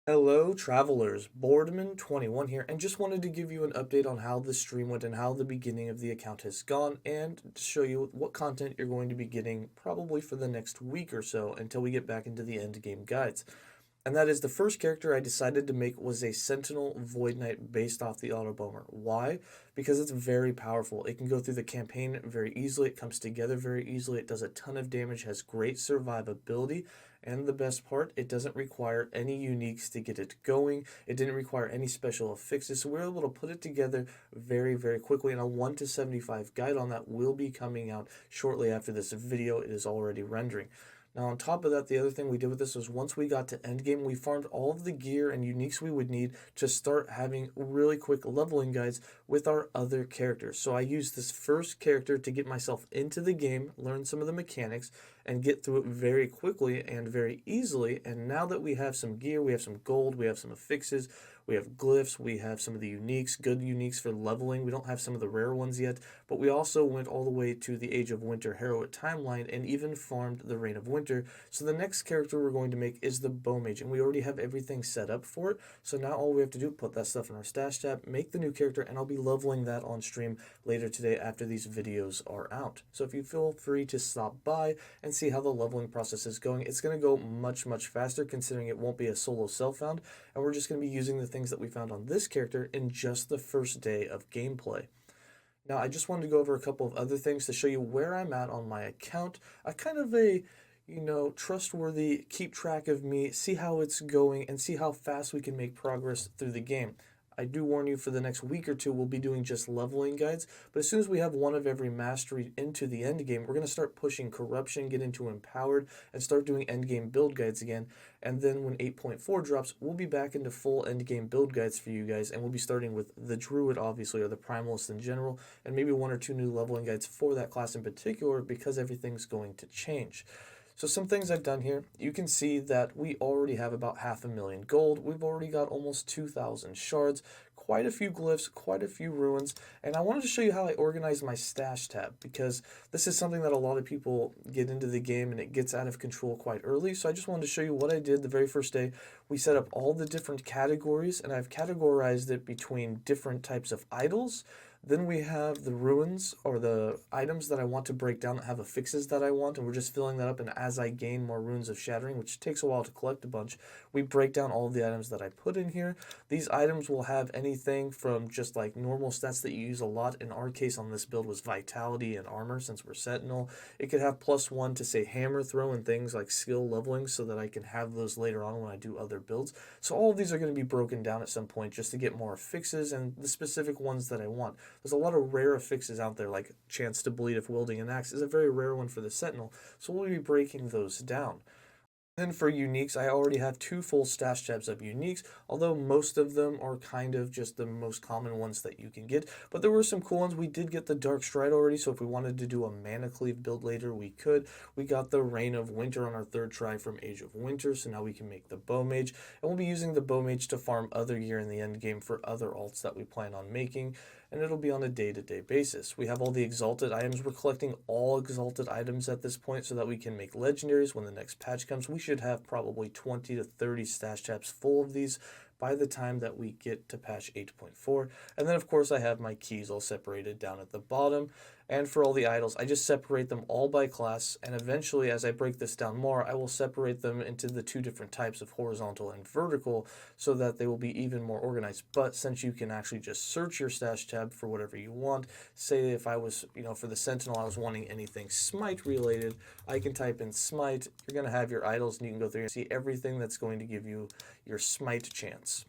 Hello, travelers. Boardman21 here, and just wanted to give you an update on how the stream went and how the beginning of the account has gone, and to show you what content you're going to be getting probably for the next week or so until we get back into the end game guides. And that is the first character I decided to make was a Sentinel Void Knight based off the Auto Bomber. Why? Because it's very powerful. It can go through the campaign very easily. It comes together very easily. It does a ton of damage, has great survivability, and the best part, it doesn't require any uniques to get it going. It didn't require any special affixes, so we were able to put it together very, very quickly. And a 1 to 75 guide on that will be coming out shortly after this video. It is already rendering. Now, on top of that, the other thing we did with this was once we got to endgame, we farmed all of the gear and uniques we would need to start having really quick leveling guides with our other characters. So I used this first character to get myself into the game, learn some of the mechanics, and get through it very quickly and very easily. And now that we have some gear, we have some gold, we have some affixes, we have glyphs, we have some of the uniques, good uniques for leveling. We don't have some of the rare ones yet, but we also went all the way to the Age of Winter Heroic timeline and even farmed the Reign of Winter. So the next character we're going to make is the Bow Mage, and we already have everything set up for it. So now all we have to do is put that stuff in our stash tab, make the new character, and I'll be leveling that on stream later today after these videos are out. So if you feel free to stop by and see how the leveling process is going, it's going to go much, much faster considering it won't be a solo self-found, and we're just going to be using the things that we found on this character in just the first day of gameplay. Now, I just wanted to go over a couple of other things to show you where I'm at on my account. A kind of a, trustworthy keep track of me, see how it's going, and see how fast we can make progress through the game. I do warn you for the next week or two, we'll be doing just leveling guides, but as soon as we have one of every mastery into the end game, we're going to start pushing corruption, get into empowered, and start doing end game build guides again. And then when 8.4 drops, we'll be back into full end game build guides for you guys, and we'll be starting with the Druid, obviously, or the Primalist in general, and maybe one or two new leveling guides for that class in particular, because everything's going to change. So some things I've done here, you can see that we already have about 500,000 gold. We've already got almost 2,000 shards, quite a few glyphs, quite a few ruins, and I wanted to show you how I organize my stash tab because this is something that a lot of people get into the game and it gets out of control quite early. So I just wanted to show you what I did the very first day. We set up all the different categories and I've categorized it between different types of idols. Then we have the ruins, or the items that I want to break down that have affixes that I want, and we're just filling that up, and as I gain more runes of shattering, which takes a while to collect a bunch, we break down all of the items that I put in here. These items will have anything from just like normal stats that you use a lot. In our case on this build was vitality and armor, since we're Sentinel. It could have +1 to say hammer throw and things like skill leveling so that I can have those later on when I do other builds. So all of these are going to be broken down at some point just to get more affixes and the specific ones that I want. There's a lot of rare affixes out there, like chance to bleed if wielding an axe is a very rare one for the Sentinel, so we'll be breaking those down. Then for uniques, I already have 2 full stash tabs of uniques, although most of them are kind of just the most common ones that you can get. But there were some cool ones. We did get the Dark Stride already, so if we wanted to do a Mana Cleave build later, we could. We got the Reign of Winter on our 3rd try from Age of Winter, so now we can make the Bow Mage. And we'll be using the Bow Mage to farm other gear in the end game for other alts that we plan on making, and it'll be on a day-to-day basis. We have all the exalted items. We're collecting all exalted items at this point so that we can make legendaries when the next patch comes. We should have probably 20 to 30 stash tabs full of these by the time that we get to patch 8.4. And then of course I have my keys all separated down at the bottom. And for all the idols, I just separate them all by class, and eventually as I break this down more, I will separate them into the 2 different types of horizontal and vertical so that they will be even more organized. But since you can actually just search your stash tab for whatever you want, say if I was, for the Sentinel, I was wanting anything Smite related, I can type in Smite, you're going to have your idols, and you can go through and see everything that's going to give you your Smite chance.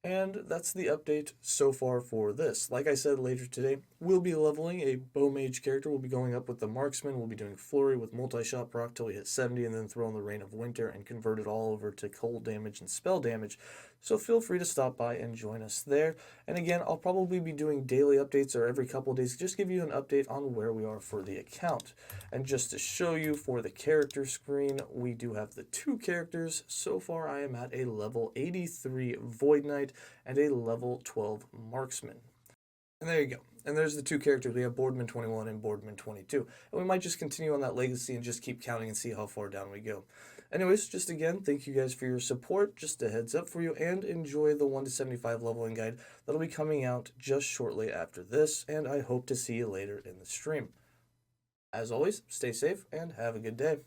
And that's the update so far for this. Like I said, later today, we'll be leveling a Bow Mage character. We'll be going up with the Marksman. We'll be doing Flurry with multi-shot proc till we hit 70, and then throw in the Reign of Winter and convert it all over to cold damage and spell damage. So feel free to stop by and join us there. And again, I'll probably be doing daily updates or every couple of days, just give you an update on where we are for the account. And just to show you for the character screen, we do have the 2 characters. So far, I am at a level 83 Void Knight and a level 12 Marksman. And there you go. And there's the two characters. We have Boardman 21 and Boardman 22. And we might just continue on that legacy and just keep counting and see how far down we go. Anyways, just again, thank you guys for your support. Just a heads up for you, and enjoy the 1 to 75 leveling guide that'll be coming out just shortly after this, and I hope to see you later in the stream. As always, stay safe and have a good day.